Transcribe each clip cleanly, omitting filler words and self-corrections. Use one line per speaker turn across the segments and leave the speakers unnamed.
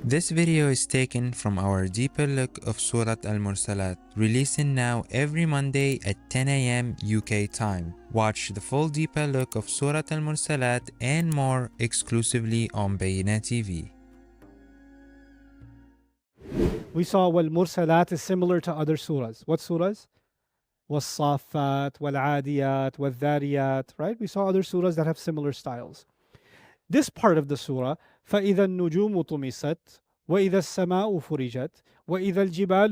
This video is taken from our deeper look of Surah Al-Mursalaat, releasing now every Monday at 10 a.m. UK time. Watch the full deeper look of Surah Al-Mursalaat and more exclusively on Bayyinah TV.
We saw Mursalaat is similar to other surahs. What surahs? Was-Saffat, Wal-Adiyat, Wal-Dhariyat, right? We saw other surahs that have similar styles. This part of the surah, فَإِذَا النُّجُومُ طُمِسَتْ وَإِذَا السَّمَاءُ فُرِجَتْ وَإِذَا الْجِبَالُ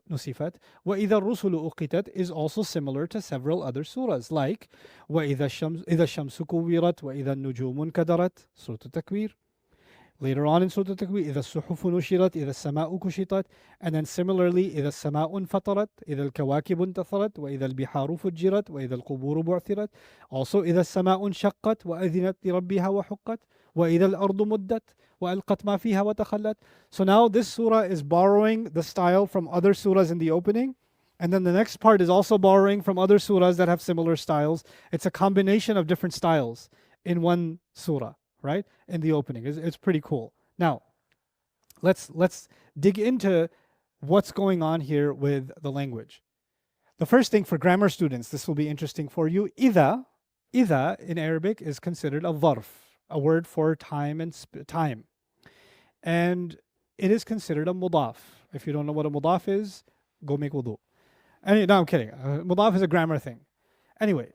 نُسِفَتْ وَإِذَا الرُّسُلُ أُقِتَتْ is also similar to several other surahs like وَإِذَا الشَّمْسُ كُوِّرَتْ وَإِذَا النُّجُومُ انْكَدَرَتْ Surah Al-Takwir. Later on in Surah Al-Takwir, إِذَا الصُّحُفُ نُشِرَتْ إِذَا السَّمَاءُ كُشِطَتْ, and then similarly, إِذَا السَّمَاءُ انْفَطَرَتْ إِذَا الْكَوَاكِبُ انْتَثَرَتْ وَإِذَا الْبِحَارُ فُجِّرَتْ وَإِذَا الْقُبُورُ بُعْثِرَتْ. Also, إِذَا السَّمَاءُ انشَقَّتْ وَأَذِنَتْ لِرَبِّهَا وَحُقَّتْ وَإِذَا الْأَرْضُ مُدَّتْ وَأَلْقَتْ مَا فِيهَا وَتَخَلَّتْ. So now this surah is borrowing the style from other surahs in the opening, and then the next part is also borrowing from other surahs that have similar styles. It's a combination of different styles in one surah, right? In the opening. It's pretty cool. Now, let's dig into what's going on here with the language. The first thing for grammar students, this will be interesting for you. Ida in Arabic is considered a dharf, a word for time and time. And it is considered a mudaf. If you don't know what a mudaf is, go make wudu. No, I'm kidding. Mudaf is a grammar thing. Anyway,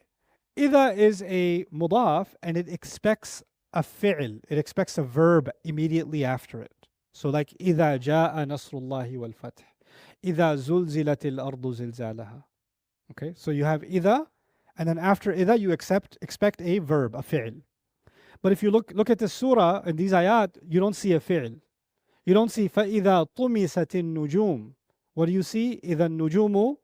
Ida is a mudaf and it expects a fi'l. It expects a verb immediately after it. So like إِذَا جَاءَ نَصْرُ اللَّهِ وَالْفَتْحِ إِذَا زُلْزِلَتِ الْأَرْضُ زِلْزَالَهَا. Okay, so you have إِذَا, and then after إِذَا you expect a verb, a fi'l. But if you look at the surah and these ayat, you don't see a fi'l. You don't see فَإِذَا طُمِسَتِ النُّجُومُ. What do you see? إِذَا النُّجُومُ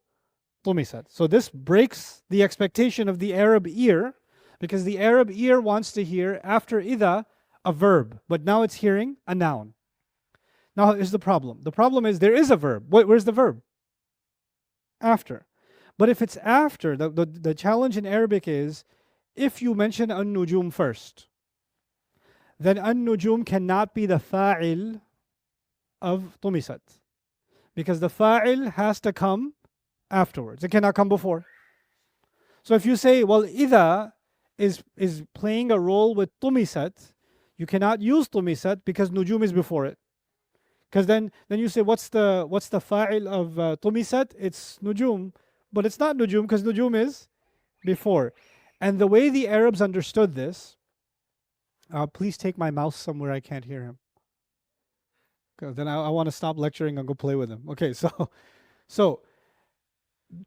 طُمِسَت. So this breaks the expectation of the Arab ear, because the Arab ear wants to hear after إِذَا a verb, but now it's hearing a noun. Now here's the problem. The problem is there is a verb. Where's the verb? After. But if it's after, the challenge in Arabic is if you mention an-nujum first, then an-nujum cannot be the fa'il of tumisat, because the fa'il has to come afterwards. It cannot come before. So if you say, well, idha is playing a role with tumisat, you cannot use tumisat because nujum is before it. Because then you say, what's the fa'il of tumisat? It's nujum, but it's not nujum because nujum is before. And the way the Arabs understood this, please take my mouse somewhere I can't hear him. Because then I want to stop lecturing and go play with him. Okay, so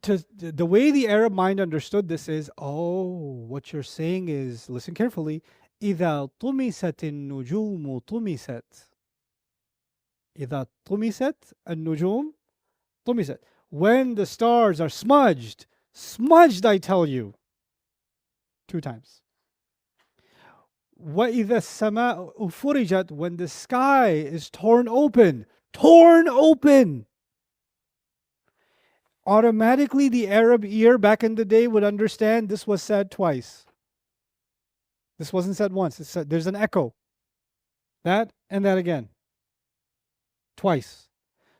the way the Arab mind understood this is, what you're saying is, listen carefully, إِذَا طُمِسَتِ النُّجُومُ طُمِسَتْ. إِذَا طُمِسَتْ النُّجُومُ طُمِسَتْ. When the stars are smudged, I tell you. 2 times. وَإِذَا السَّمَاءُ فُرِجَتْ. When the sky is torn open. Automatically the Arab ear back in the day would understand this was said twice. This wasn't said once. It's said, there's an echo. That and that again. Twice.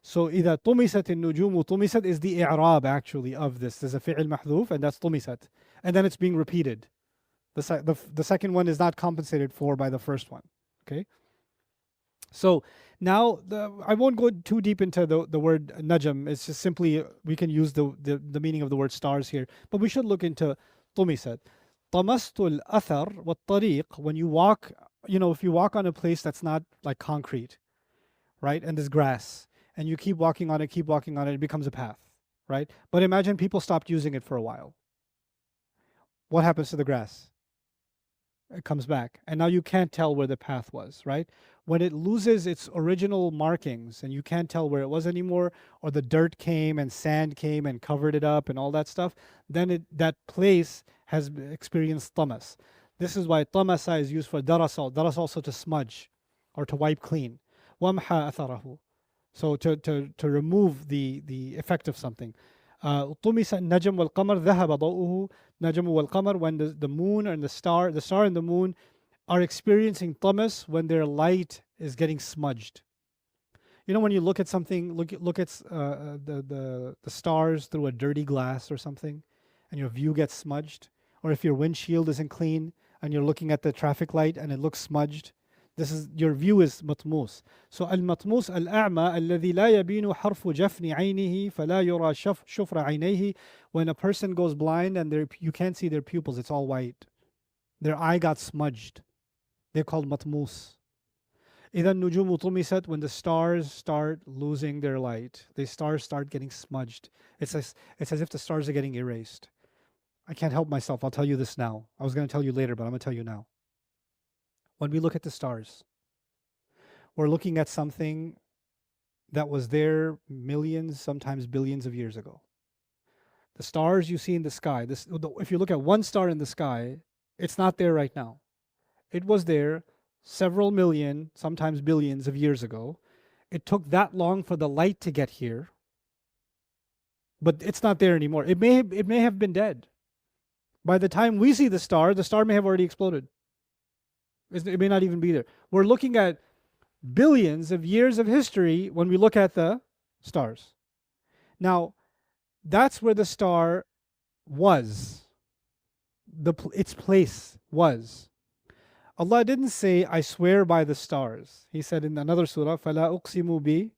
So إِذَا طُمِسَتِ النُّجُومُ طُمِسَت is the i'rab actually of this. There's a fi'il mahdhuf and that's طُمِسَت. And then it's being repeated. The second one is not compensated for by the first one. Okay? So now I won't go too deep into the word najm. It's just simply we can use the meaning of the word stars here. But we should look into طُمِسَت. طَمَسْتُ الْأَثَرْ وَالطَّرِيق. When you walk, if you walk on a place that's not like concrete, right? And there's grass. And you keep walking on it, it becomes a path, right? But imagine people stopped using it for a while. What happens to the grass? It comes back. And now you can't tell where the path was, right? When it loses its original markings and you can't tell where it was anymore, or the dirt came and sand came and covered it up and all that stuff, then that place has experienced tamas. This is why tamasa is used for darasa. Darasa also to smudge or to wipe clean. وَمْحَى أَثَرَهُ. So to remove the effect of something. طُمِسَ النَّجْمُ وَالْقَمَرُ ذَهَبَ ضَوْءُهُ. نَجْمُ وَالْقَمَرُ, when the moon and the star and the moon are experiencing tamas, when their light is getting smudged. You know, when you look at something, look at the stars through a dirty glass or something, and your view gets smudged, or if your windshield isn't clean and you're looking at the traffic light and it looks smudged, this is your view is matmus. So al-matmus al-a'ma alladhi la yabinu harfu jafni aynihi fala yura shufra aynayhi. When a person goes blind and you can't see their pupils, it's all white. Their eye got smudged. They're called matmus. إذا النجوم طمست, when the stars start losing their light, the stars start getting smudged. It's as if the stars are getting erased. I can't help myself. I'll tell you this now. I was going to tell you later, but I'm going to tell you now. When we look at the stars, we're looking at something that was there millions, sometimes billions of years ago. The stars you see in the sky, if you look at one star in the sky, it's not there right now. It was there several million, sometimes billions of years ago. It took that long for the light to get here, but it's not there anymore. It may have been dead. By the time we see the star may have already exploded. It may not even be there. We're looking at billions of years of history when we look at the stars. Now, that's where the star was. Its place was. Allah didn't say, I swear by the stars. He said in another surah, فَلَا أُقْسِمُ بِي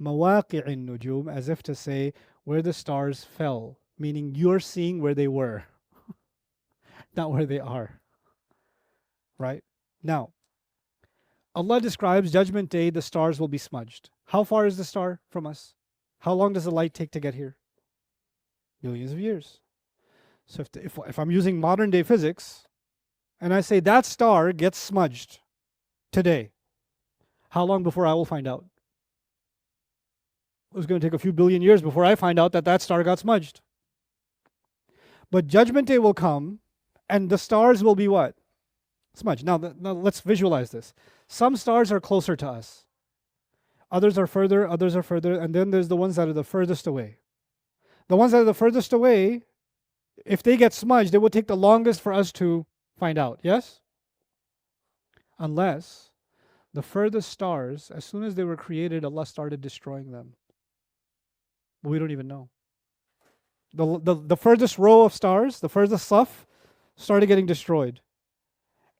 مَوَاقِعِ النُّجُومِ, as if to say, where the stars fell. Meaning you're seeing where they were, not where they are. Right? Now, Allah describes Judgment Day, the stars will be smudged. How far is the star from us? How long does the light take to get here? Millions of years. So if I'm using modern day physics, and I say that star gets smudged today, how long before I will find out? It's going to take a few billion years before I find out that star got smudged. But Judgment Day will come, and the stars will be what? Smudged. Now let's visualize this. Some stars are closer to us. Others are further, and then there's the ones that are the furthest away. The ones that are the furthest away, if they get smudged, it will take the longest for us to find out, yes? Unless the furthest stars, as soon as they were created, Allah started destroying them. But we don't even know. The furthest row of stars, the furthest saf, started getting destroyed.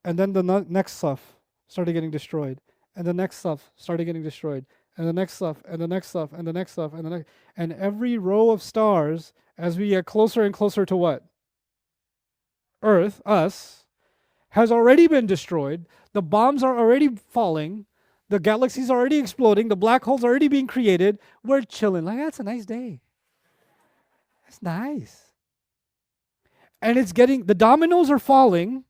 And then the next saf started getting destroyed. And the next saf started getting destroyed. And the next saf, and the next saf, and the next saf, and the next. And every row of stars, as we get closer and closer to what? Earth, us, has already been destroyed. The bombs are already falling. The galaxies are already exploding. The black holes are already being created. We're chilling. Like, that's a nice day. That's nice. And the dominoes are falling,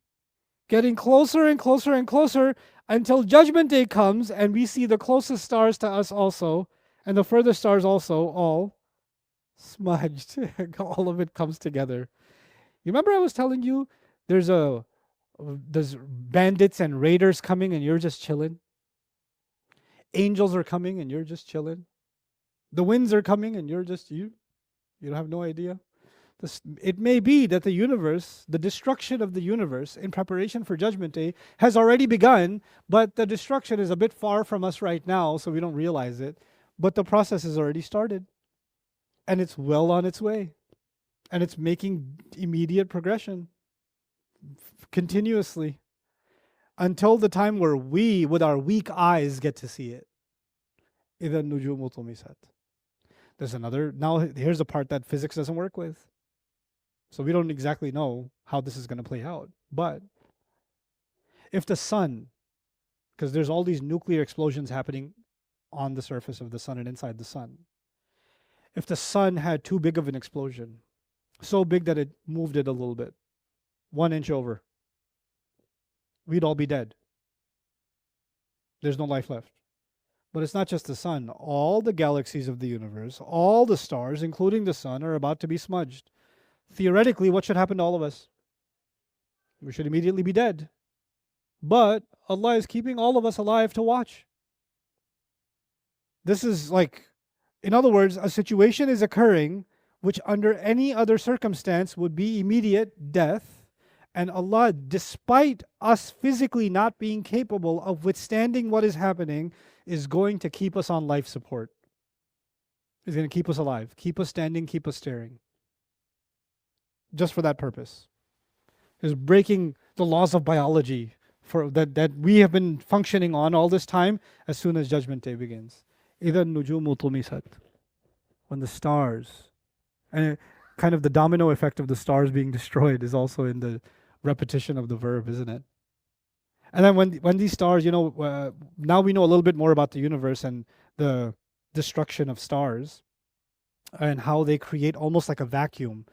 getting closer and closer and closer until Judgment Day comes and we see the closest stars to us also, and the furthest stars also, all smudged. All of it comes together. You remember I was telling you there's bandits and raiders coming and you're just chilling? Angels are coming and you're just chilling? The winds are coming and you're just, you don't have no idea? It may be that the universe, the destruction of the universe in preparation for Judgment Day has already begun, but the destruction is a bit far from us right now, so we don't realize it. But the process has already started. And it's well on its way. And it's making immediate progression continuously until the time where we, with our weak eyes, get to see it. إِذَا النُّجُومُ طُمِسَتْ. There's another, now here's the part that physics doesn't work with. So we don't exactly know how this is going to play out. But if the sun, because there's all these nuclear explosions happening on the surface of the sun and inside the sun. If the sun had too big of an explosion, so big that it moved it a little bit, 1 inch over, we'd all be dead. There's no life left. But it's not just the sun. All the galaxies of the universe, all the stars, including the sun, are about to be smudged. Theoretically, what should happen to all of us? We should immediately be dead. But Allah is keeping all of us alive to watch. This is like, in other words, a situation is occurring which under any other circumstance would be immediate death. And Allah, despite us physically not being capable of withstanding what is happening, is going to keep us on life support. It's going to keep us alive, keep us standing, keep us staring. Just for that purpose. Is breaking the laws of biology for that we have been functioning on all this time as soon as Judgment Day begins. إِذَا النُّجُومُ طُمِسَتْ. When the stars, and kind of the domino effect of the stars being destroyed is also in the repetition of the verb, isn't it? And then when these stars, now we know a little bit more about the universe and the destruction of stars and how they create almost like a vacuum.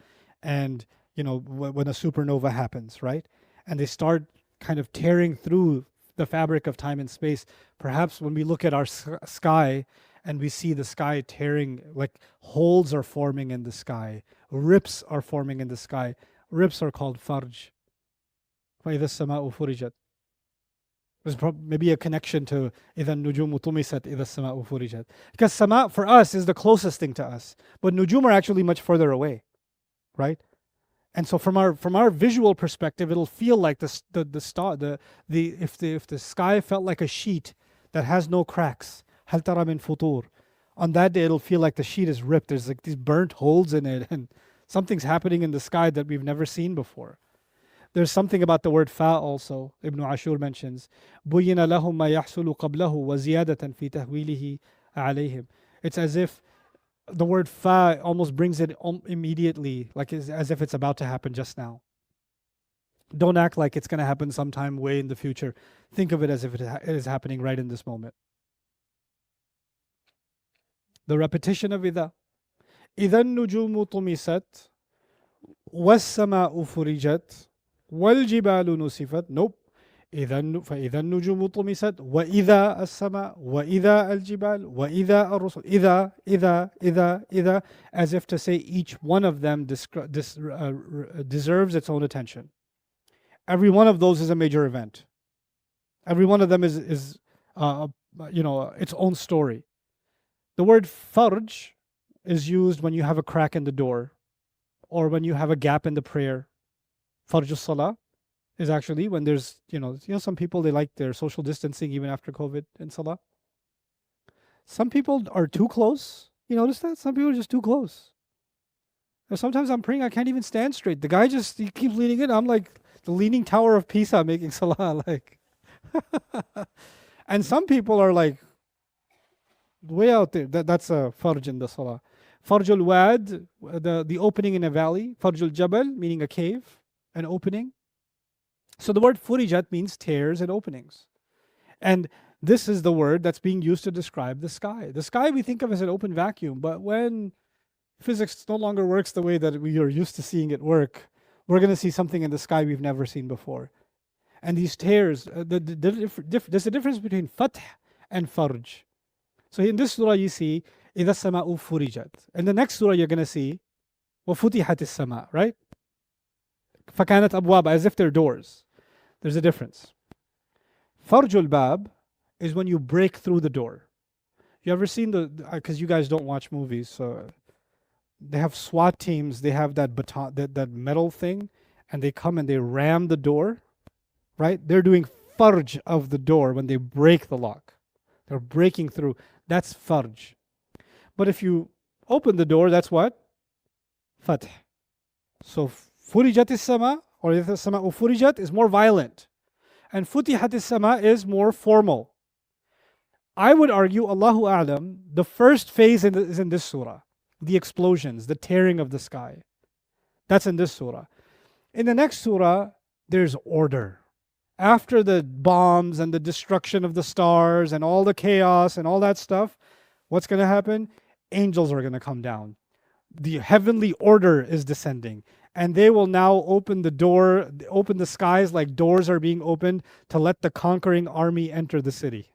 And, when a supernova happens, right? And they start kind of tearing through the fabric of time and space. Perhaps when we look at our sky and we see the sky tearing, like holes are forming in the sky, rips are forming in the sky. Rips are called farj. فَإِذَا السَّمَاءُ فُرِجَتْ. There's maybe a connection to إِذَا النُّجُومُ طُمِسَتْ إِذَا السَّمَاءُ فُرِجَتْ. Because sama for us is the closest thing to us. But nujum are actually much further away, right? And so from our visual perspective, it'll feel like the if the sky felt like a sheet that has no cracks. هَلْ تَرَى مِنْ فُطُورٍ. On that day, it'll feel like the sheet is ripped. There's like these burnt holes in it, and something's happening in the sky that we've never seen before. There's something about the word fa also. Ibn Ashur mentions, بُيِّنَ لَهُمْ مَا يَحْصُلُ قَبْلَهُ وَزِيَادَةً فِي تَهْوِيلِهِ عَلَيْهِمْ. It's as if the word fa almost brings it immediately, like as if it's about to happen just now. Don't act like it's going to happen sometime way in the future. Think of it as if it is happening right in this moment. The repetition of إِذَا. إِذَا النُّجُومُ طُمِسَتْ وَالسَّمَاءُ فُرِجَتْ وَالْجِبَالُ نُسِفَتْ. Nope. فَإِذَا النُّجُومُ طُمِسَتْ وَإِذَا السَّمَاءُ وَإِذَا الْجِبَالُ وَإِذَا الرُّسُلُ. إِذَا, as if to say each one of them deserves its own attention. Every one of those is a major event. Every one of them is its own story. The word farj is used when you have a crack in the door or when you have a gap in the prayer. Farj salah is actually when there's, some people, they like their social distancing even after COVID in salah. Some people are too close. You notice that? Some people are just too close. And sometimes I'm praying, I can't even stand straight. The guy he keeps leaning in. I'm like the Leaning Tower of Pisa making salah. Like, and some people are like way out there. That's a farj in the salah. Farjul wad, the opening in a valley. Farjul jabal, meaning a cave, an opening. So the word furijat means tears and openings. And this is the word that's being used to describe the sky. The sky we think of as an open vacuum, but when physics no longer works the way that we are used to seeing it work, we're going to see something in the sky we've never seen before. And these tears, there's a difference between fath and farj. So in this surah you see, إِذَا السَّمَاءُ فُرِجَتْ. In the next surah you're going to see, وَفُتِحَتِ السَّمَاء, right? فَكَانَتْ أَبْوَابًا, as if they're doors. There's a difference. Farjul bab is when you break through the door. You ever seen because you guys don't watch movies, so they have SWAT teams, they have that baton, that metal thing, and they come and they ram the door, right? They're doing farj of the door when they break the lock. They're breaking through. That's farj. But if you open the door, that's what? Fath. So furijat is-sama, or if the sama furijat is more violent. And futihat is-sama is more formal. I would argue, Allahu A'lam, the first phase is in this surah. The explosions, the tearing of the sky. That's in this surah. In the next surah, there's order. After the bombs and the destruction of the stars and all the chaos and all that stuff, what's going to happen? Angels are going to come down. The heavenly order is descending. And they will now open the skies like doors are being opened to let the conquering army enter the city.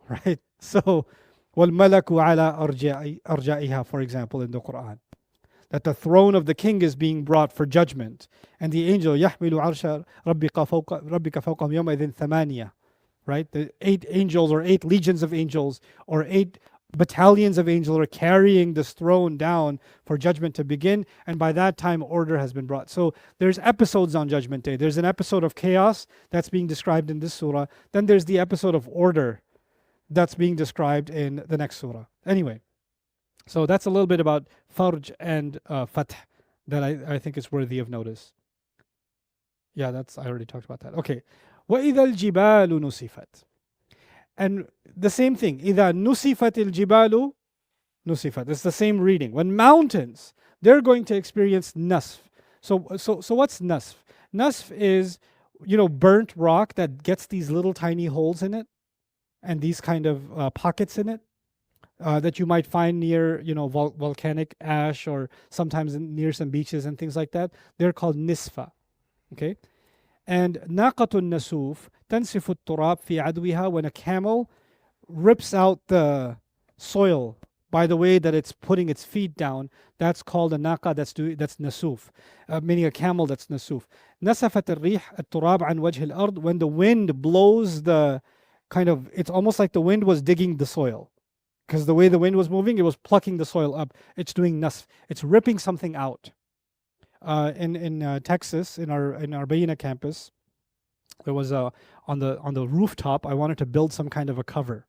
Right? So, وَالْمَلَكُ عَلَىٰ أَرْجَائِهَا, for example, in the Quran. That the throne of the king is being brought for judgment. And the angel, يَحْمِلُ عَرْشَ رَبِّكَ فَوْقَهُمْ يَوْمَئِذٍ ثَمَانِيَةٌ. Right? The 8 angels or 8 legions of angels or 8 battalions of angels are carrying this throne down for judgment to begin, and by that time order has been brought. So there's episodes on Judgment Day. There's an episode of chaos that's being described in this surah. Then there's the episode of order that's being described in the next surah. Anyway, so that's a little bit about farj and fath that I think is worthy of notice. Yeah, I already talked about that. Okay. وَإِذَا الْجِبَالُ نُسِفَتْ. And the same thing. إِذَا نُسِفَتِ الْجِبَالُ نُسِفَتْ. It's the same reading. When mountains, they're going to experience nasf. So what's nasf? Nasf is, burnt rock that gets these little tiny holes in it and these kind of pockets in it that you might find near, volcanic ash or sometimes near some beaches and things like that. They're called nisfa. Okay? And naqatun nasuf tansifu turab fi adwiha, when a camel rips out the soil by the way that it's putting its feet down, that's called a naqa, that's nasuf, meaning a camel that's nasuf. Nasafat al-rih al-turab an wajh al-ard, when the wind blows it's almost like the wind was digging the soil. Because the way the wind was moving, it was plucking the soil up. It's doing nasf. It's ripping something out. In Texas, in our Bayyinah campus, there was on the rooftop. I wanted to build some kind of a cover.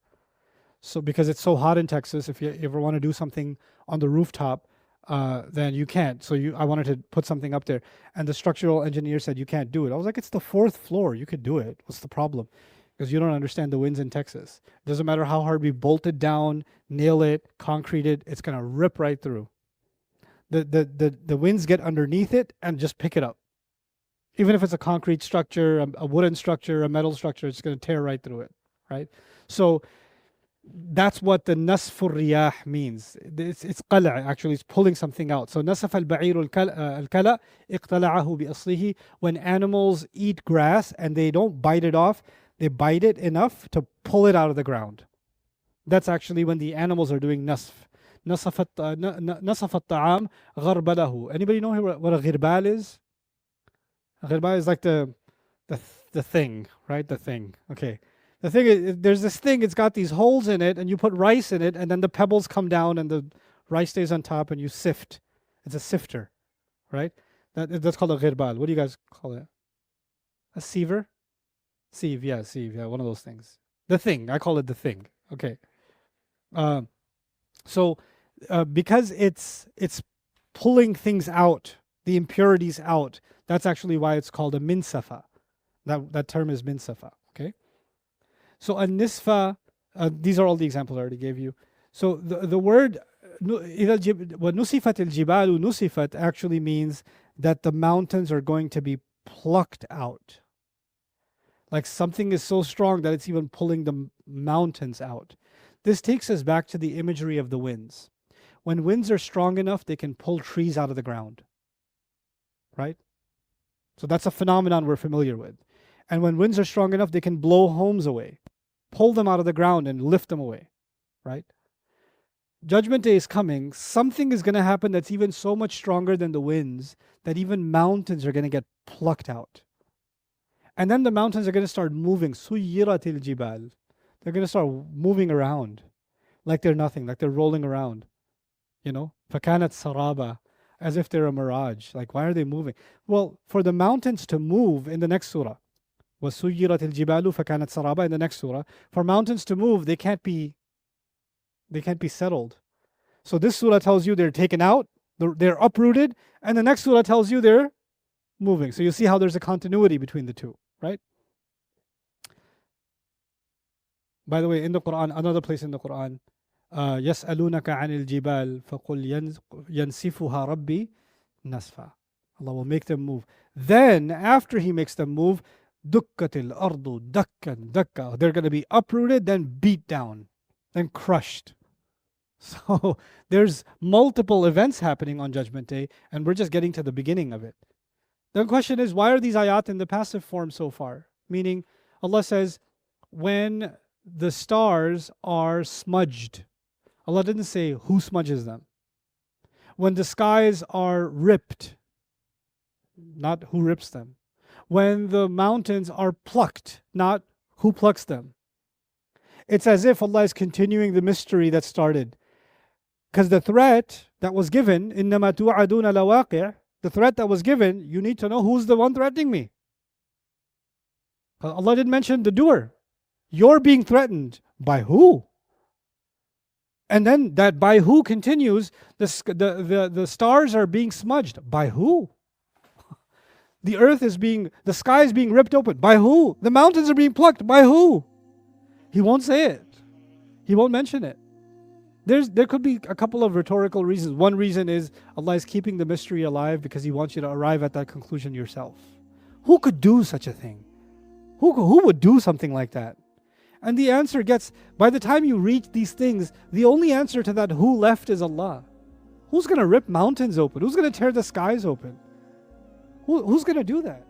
So because it's so hot in Texas, if you ever want to do something on the rooftop, then you can't. So I wanted to put something up there, and the structural engineer said you can't do it. I was like, it's the 4th floor. You could do it. What's the problem? Because you don't understand the winds in Texas. It doesn't matter how hard we bolt it down, nail it, concrete it, it's gonna rip right through. The winds get underneath it and just pick it up. Even if it's a concrete structure, a wooden structure, a metal structure, it's gonna tear right through it, right? So that's what the nasfur riyah means. It's qala', actually, it's pulling something out. So nasaf al-ba'ir al-kala iqtala'ahu bi aslihi, when animals eat grass and they don't bite it off, they bite it enough to pull it out of the ground. That's actually when the animals are doing nasf. Nasaf al-ta'am gharbalahu. Anybody know what a ghirbal is? A ghirbal is like the thing, right? The thing. Okay. The thing is, there's this thing, it's got these holes in it, and you put rice in it, and then the pebbles come down, and the rice stays on top, and you sift. It's a sifter, right? That's called a ghirbal. What do you guys call it? A siever? Sieve, yeah, one of those things. The thing, I call it the thing. Okay. So because it's pulling things out, the impurities out, that's actually why it's called a minsafa. That term is minsafa. Okay. So a nisfa, these are all the examples I already gave you. So the word nusifat al-jibalu nusifat actually means that the mountains are going to be plucked out. Like something is so strong that it's even pulling the mountains out. This takes us back to the imagery of the winds. When winds are strong enough, they can pull trees out of the ground. Right? So that's a phenomenon we're familiar with. And when winds are strong enough, they can blow homes away, pull them out of the ground and lift them away. Right? Judgment Day is coming. Something is going to happen that's even so much stronger than the winds that even mountains are going to get plucked out. And then the mountains are going to start moving. Suyiratil jibal. They're going to start moving around like they're nothing, like they're rolling around. Fakanat saraba, as if they're a mirage. Like, why are they moving? Well, for the mountains to move in the next surah, وَسُيِّرَتِ الْجِبَالُ فَكَانَتْ سَرَابًا, in the next surah, for mountains to move, they can't be settled. So this surah tells you they're taken out, they're uprooted, and the next surah tells you they're moving. So you see how there's a continuity between the two, right? By the way, in the Quran, another place in the Quran, يَسْأَلُونَكَ عَنِ الْجِبَالِ فَقُلْ يَنْسِفُهَا رَبِّي نَسْفًا. Allah will make them move. Then, after He makes them move, دُكَّتِ الْأَرْضُ دَكًّا دَكًّا. They're going to be uprooted, then beat down, then crushed. So there's multiple events happening on Judgment Day, and we're just getting to the beginning of it. The question is, why are these ayat in the passive form so far? Meaning, Allah says, when the stars are smudged. Allah didn't say who smudges them. When the skies are ripped, not who rips them. When the mountains are plucked, not who plucks them. It's as if Allah is continuing the mystery that started. Because the threat that was given, إِنَّمَا تُوعَدُونَ لَوَاقِعٌ, the threat that was given, you need to know who's the one threatening me. Allah didn't mention the doer. You're being threatened By who? And then that by who continues. The stars are being smudged. By who? The sky is being ripped open. By who? The mountains are being plucked. By who? He won't say it. He won't mention it. There could be a couple of rhetorical reasons. One reason is Allah is keeping the mystery alive because He wants you to arrive at that conclusion yourself. Who could do such a thing? Who would do something like that? And the answer by the time you reach these things, the only answer to that who left is Allah. Who's going to rip mountains open? Who's going to tear the skies open? Who's going to do that?